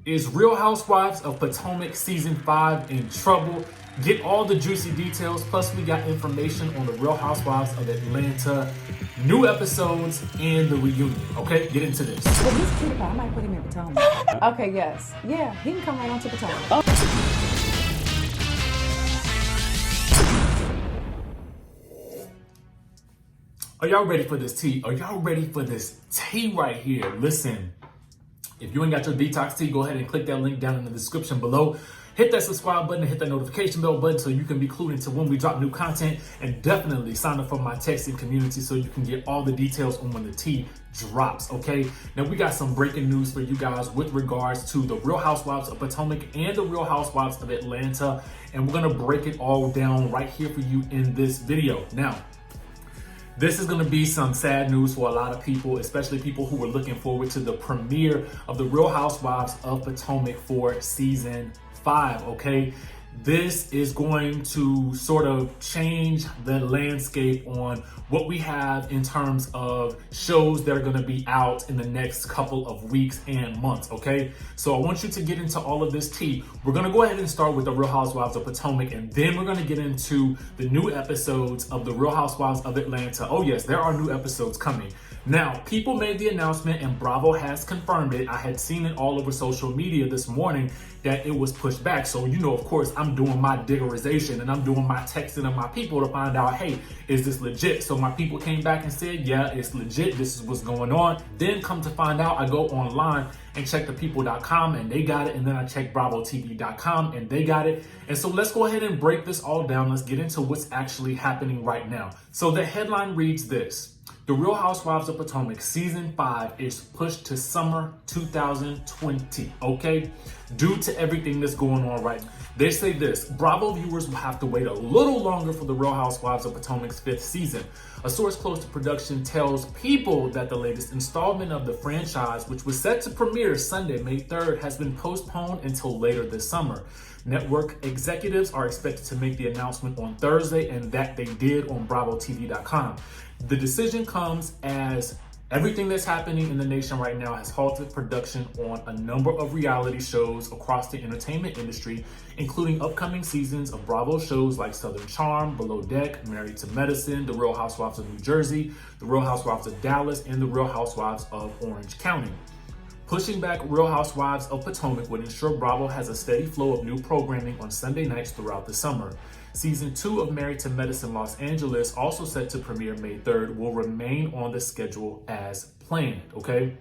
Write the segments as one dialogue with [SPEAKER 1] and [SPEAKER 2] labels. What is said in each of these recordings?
[SPEAKER 1] Is Real Housewives of Potomac Season 5 in trouble? Get all the juicy details, plus we got information on the Real Housewives of Atlanta, new episodes, and the reunion. Okay, get into this.
[SPEAKER 2] Well, he's cute. I might put him in Potomac. Okay, yes. Yeah, he can come right on to Potomac.
[SPEAKER 1] Are y'all ready for this tea? Are y'all ready for this tea right here? Listen, if you ain't got your detox tea, go ahead and click that link down in the description below. Hit that subscribe button and hit that notification bell button so you can be clued into when we drop new content, and definitely sign up for my texting community so you can get all the details on when the tea drops, okay? Now we got some breaking news for you guys with regards to the Real Housewives of Potomac and the Real Housewives of Atlanta, and we're gonna break it all down right here for you in this video. Now, this is going to be some sad news for a lot of people, especially people who were looking forward to the premiere of the Real Housewives of Potomac for Season 5, okay? This is going to sort of change the landscape on what we have in terms of shows that are going to be out in the next couple of weeks and months, okay? So I want you to get into all of this tea. We're going to go ahead and start with the Real Housewives of Potomac, and then we're going to get into the new episodes of the Real Housewives of Atlanta. Oh yes, there are new episodes coming. Now, people made the announcement and Bravo has confirmed it. I had seen it all over social media this morning that it was pushed back. So, you know, of course, I'm doing my diggerization and I'm doing my texting of my people to find out, hey, is this legit? So my people came back and said, yeah, it's legit. This is what's going on. Then come to find out, I go online and check thepeople.com and they got it. And then I check bravotv.com and they got it. And so let's go ahead and break this all down. Let's get into what's actually happening right now. So the headline reads this: The Real Housewives of Potomac Season 5 is pushed to summer 2020, okay? Due to everything that's going on right now. They say this: Bravo viewers will have to wait a little longer for the Real Housewives of Potomac's 5th season. A source close to production tells People that the latest installment of the franchise, which was set to premiere Sunday, May 3rd, has been postponed until later this summer. Network executives are expected to make the announcement on Thursday, and that they did on bravotv.com. The decision comes as everything that's happening in the nation right now has halted production on a number of reality shows across the entertainment industry, including upcoming seasons of Bravo shows like Southern Charm, Below Deck, Married to Medicine, The Real Housewives of New Jersey, The Real Housewives of Dallas, and The Real Housewives of Orange County. Pushing back Real Housewives of Potomac would ensure Bravo has a steady flow of new programming on Sunday nights throughout the summer. Season 2 of Married to Medicine Los Angeles, also set to premiere May 3rd, will remain on the schedule as planned, okay?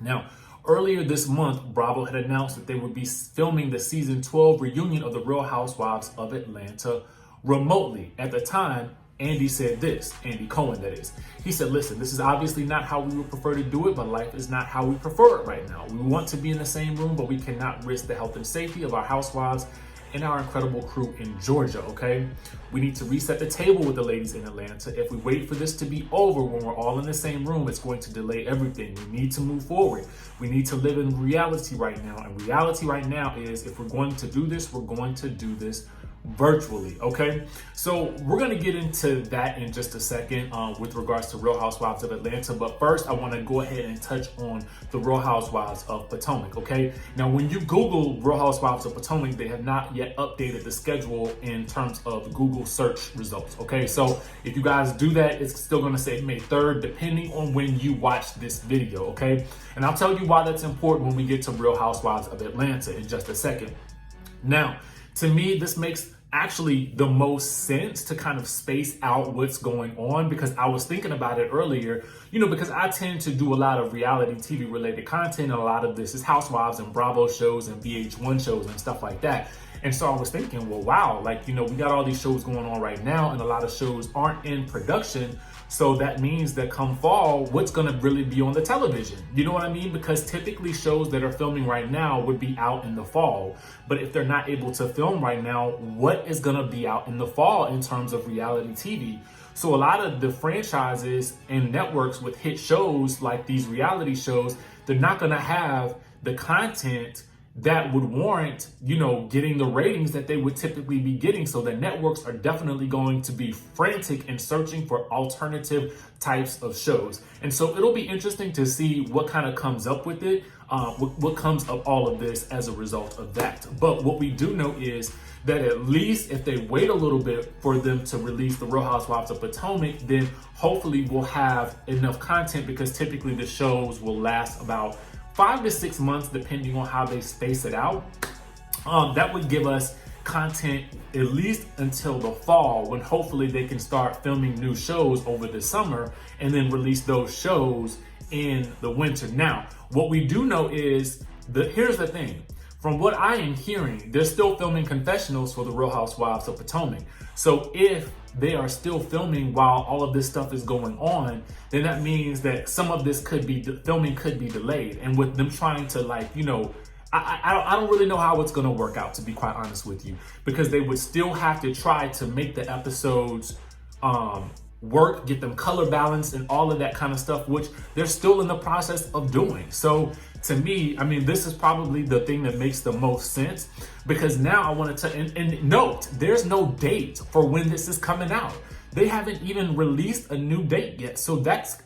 [SPEAKER 1] Now, earlier this month, Bravo had announced that they would be filming the Season 12 reunion of the Real Housewives of Atlanta remotely. At the time, Andy said this, Andy Cohen that is. He said, listen, this is obviously not how we would prefer to do it, but life is not how we prefer it right now. We want to be in the same room, but we cannot risk the health and safety of our housewives and our incredible crew in Georgia, okay? We need to reset the table with the ladies in Atlanta. If we wait for this to be over when we're all in the same room, it's going to delay everything. We need to move forward. We need to live in reality right now. And reality right now is, if we're going to do this, we're going to do this virtually, okay? So we're gonna get into that in just a second with regards to Real Housewives of Atlanta. But first, I wanna go ahead and touch on the Real Housewives of Potomac, okay? Now, when you Google Real Housewives of Potomac, they have not yet updated the schedule in terms of Google search results, okay? So if you guys do that, it's still gonna say May 3rd, depending on when you watch this video, okay? And I'll tell you why that's important when we get to Real Housewives of Atlanta in just a second. Now, to me, this makes actually the most sense to kind of space out what's going on, because I was thinking about it earlier, you know, because I tend to do a lot of reality TV related content, and a lot of this is Housewives and Bravo shows and VH1 shows and stuff like that. And so I was thinking, well, wow, like, you know, we got all these shows going on right now, and a lot of shows aren't in production. So that means that come fall, what's going to really be on the television? You know what I mean? Because typically shows that are filming right now would be out in the fall. But if they're not able to film right now, what is going to be out in the fall in terms of reality TV? So a lot of the franchises and networks with hit shows like these reality shows, they're not going to have the content that would warrant, getting the ratings that they would typically be getting. So the networks are definitely going to be frantic in searching for alternative types of shows. And so it'll be interesting to see what kind of comes up with it, what comes of all of this as a result of that. But what we do know is that at least if they wait a little bit for them to release the Real Housewives of Potomac, then hopefully we'll have enough content, because typically the shows will last about 5 to 6 months, depending on how they space it out. That would give us content at least until the fall, when hopefully they can start filming new shows over the summer and then release those shows in the winter. Now, what we do know is here's the thing. From what I am hearing, they're still filming confessionals for the Real Housewives of Potomac. So if they are still filming while all of this stuff is going on, then that means that some of this filming could be delayed. And with them trying to I don't really know how it's going to work out, to be quite honest with you, because they would still have to try to make the episodes work, get them color balanced and all of that kind of stuff, which they're still in the process of doing. So to me, this is probably the thing that makes the most sense, because now I want to and note, there's no date for when this is coming out. They haven't even released a new date yet. So that's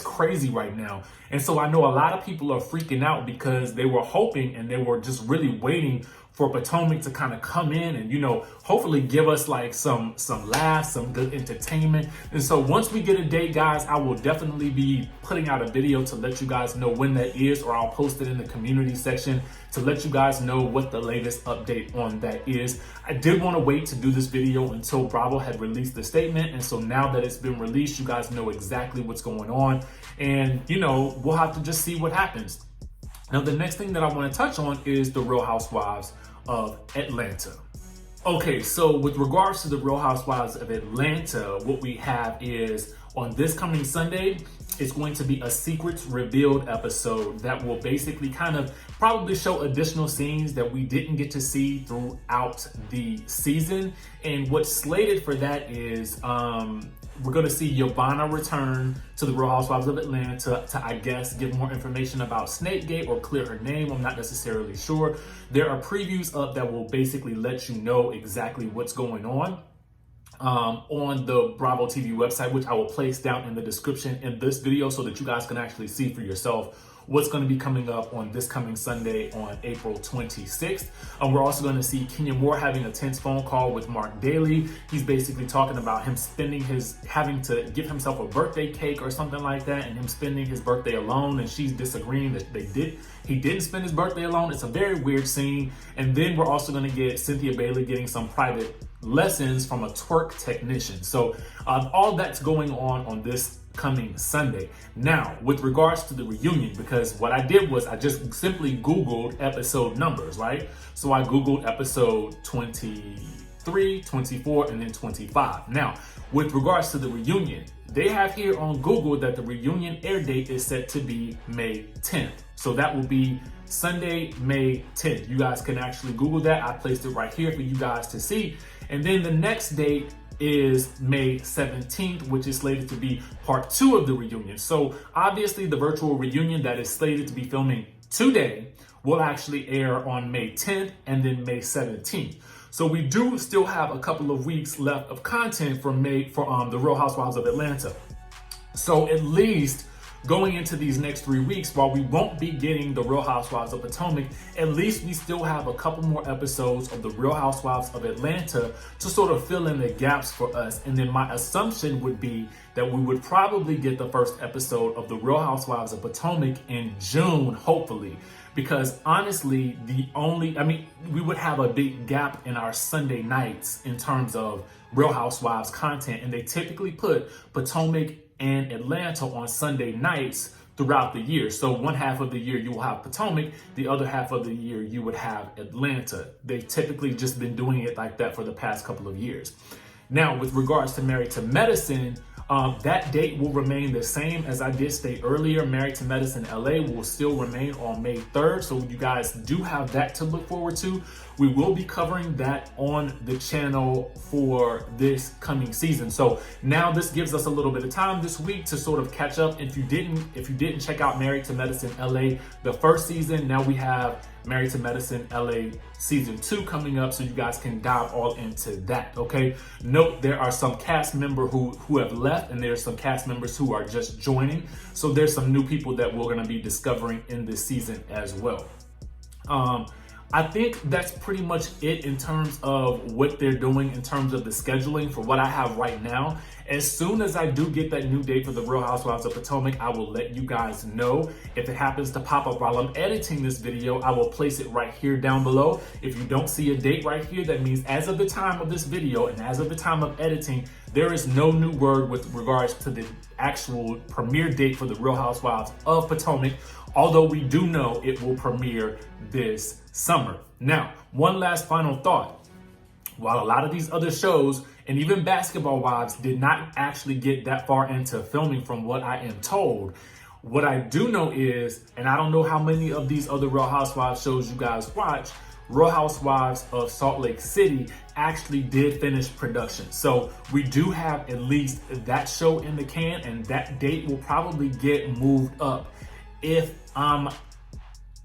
[SPEAKER 1] crazy right now. And so I know a lot of people are freaking out because they were hoping and they were just really waiting for Potomac to kind of come in and, hopefully give us some laughs, some good entertainment. And so once we get a date, guys, I will definitely be putting out a video to let you guys know when that is, or I'll post it in the community section to let you guys know what the latest update on that is. I did want to wait to do this video until Bravo had released the statement. And so now that it's been released, you guys know exactly what's going on. And, we'll have to just see what happens. Now, the next thing that I want to touch on is the Real Housewives of Atlanta. Okay, so with regards to the Real Housewives of Atlanta, what we have is on this coming Sunday, it's going to be a secrets revealed episode that will basically kind of probably show additional scenes that we didn't get to see throughout the season. And what's slated for that is we're going to see Yvonne return to the Real Housewives of Atlanta to, I guess, give more information about Snakegate or clear her name. I'm not necessarily sure. There are previews up that will basically let you know exactly what's going on the Bravo TV website, which I will place down in the description in this video so that you guys can actually see for yourself what's going to be coming up on this coming Sunday on April 26th. We're also going to see Kenya Moore having a tense phone call with Mark Daly. He's basically talking about him having to give himself a birthday cake or something like that, and him spending his birthday alone, and she's disagreeing that he didn't spend his birthday alone. It's a very weird scene. And then we're also going to get Cynthia Bailey getting some private lessons from a twerk technician. So all that's going on this coming Sunday. Now, with regards to the reunion, because what I did was I just simply Googled episode numbers, right? So I Googled episode 23, 24, and then 25. Now, with regards to the reunion, they have here on Google that the reunion air date is set to be May 10th. So that will be Sunday, May 10th. You guys can actually Google that. I placed it right here for you guys to see. And then the next date is May 17th, which is slated to be part 2 of the reunion. So obviously the virtual reunion that is slated to be filming today will actually air on May 10th and then May 17th. So we do still have a couple of weeks left of content for the Real Housewives of Atlanta. So at least going into these next 3 weeks, while we won't be getting the Real Housewives of Potomac, at least we still have a couple more episodes of the Real Housewives of Atlanta to sort of fill in the gaps for us. And then my assumption would be that we would probably get the first episode of the Real Housewives of Potomac in June, hopefully. Because honestly, we would have a big gap in our Sunday nights in terms of Real Housewives content. And they typically put Potomac and Atlanta on Sunday nights throughout the year. So one half of the year you will have Potomac, the other half of the year you would have Atlanta. They've typically just been doing it like that for the past couple of years. Now, with regards to Married to Medicine, that date will remain the same as I did state earlier. Married to Medicine LA will still remain on May 3rd. So you guys do have that to look forward to. We will be covering that on the channel for this coming season. So now this gives us a little bit of time this week to sort of catch up. If you didn't check out Married to Medicine LA, the first season, now we have Married to Medicine LA season 2 coming up, so you guys can dive all into that, okay? Note there are some cast members who have left, and there's some cast members who are just joining. So there's some new people that we're gonna be discovering in this season as well. I think that's pretty much it in terms of what they're doing in terms of the scheduling for what I have right now. As soon as I do get that new date for the Real Housewives of Potomac, I will let you guys know. If it happens to pop up while I'm editing this video, I will place it right here down below. If you don't see a date right here, that means as of the time of this video and as of the time of editing, there is no new word with regards to the actual premiere date for the Real Housewives of Potomac, although we do know it will premiere this summer. Now, one last final thought. While a lot of these other shows and even Basketball Wives did not actually get that far into filming from what I am told, what I do know is, and I don't know how many of these other Real Housewives shows you guys watch, Real Housewives of Salt Lake City actually did finish production. So we do have at least that show in the can, and that date will probably get moved up. If I'm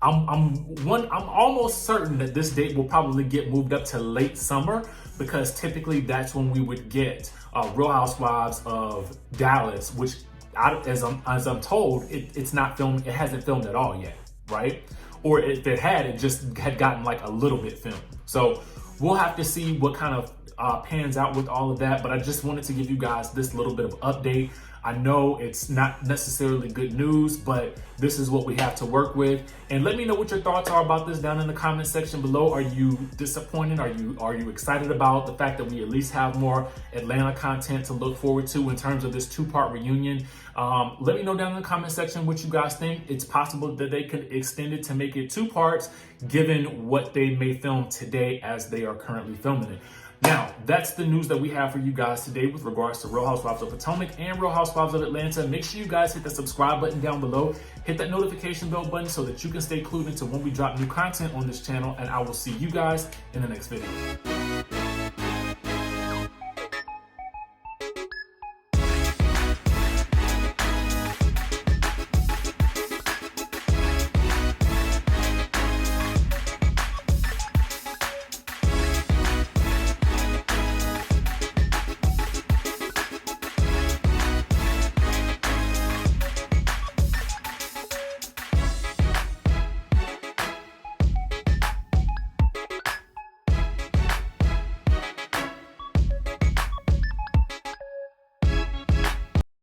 [SPEAKER 1] almost certain that this date will probably get moved up to late summer, because typically that's when we would get Real Housewives of Dallas, which as I'm told, it's not filmed. It hasn't filmed at all yet, right? Or if it had, it just had gotten like a little bit filmed. So we'll have to see what kind of pans out with all of that. But I just wanted to give you guys this little bit of update. I know it's not necessarily good news, but this is what we have to work with. And let me know what your thoughts are about this down in the comment section below. Are you disappointed? Are you excited about the fact that we at least have more Atlanta content to look forward to in terms of this 2-part reunion? Let me know down in the comment section what you guys think. It's possible that they could extend it to make it 2 parts, given what they may film today as they are currently filming it. Now, that's the news that we have for you guys today with regards to Real Housewives of Potomac and Real Housewives of Atlanta. Make sure you guys hit the subscribe button down below. Hit that notification bell button so that you can stay clued into when we drop new content on this channel. And I will see you guys in the next video.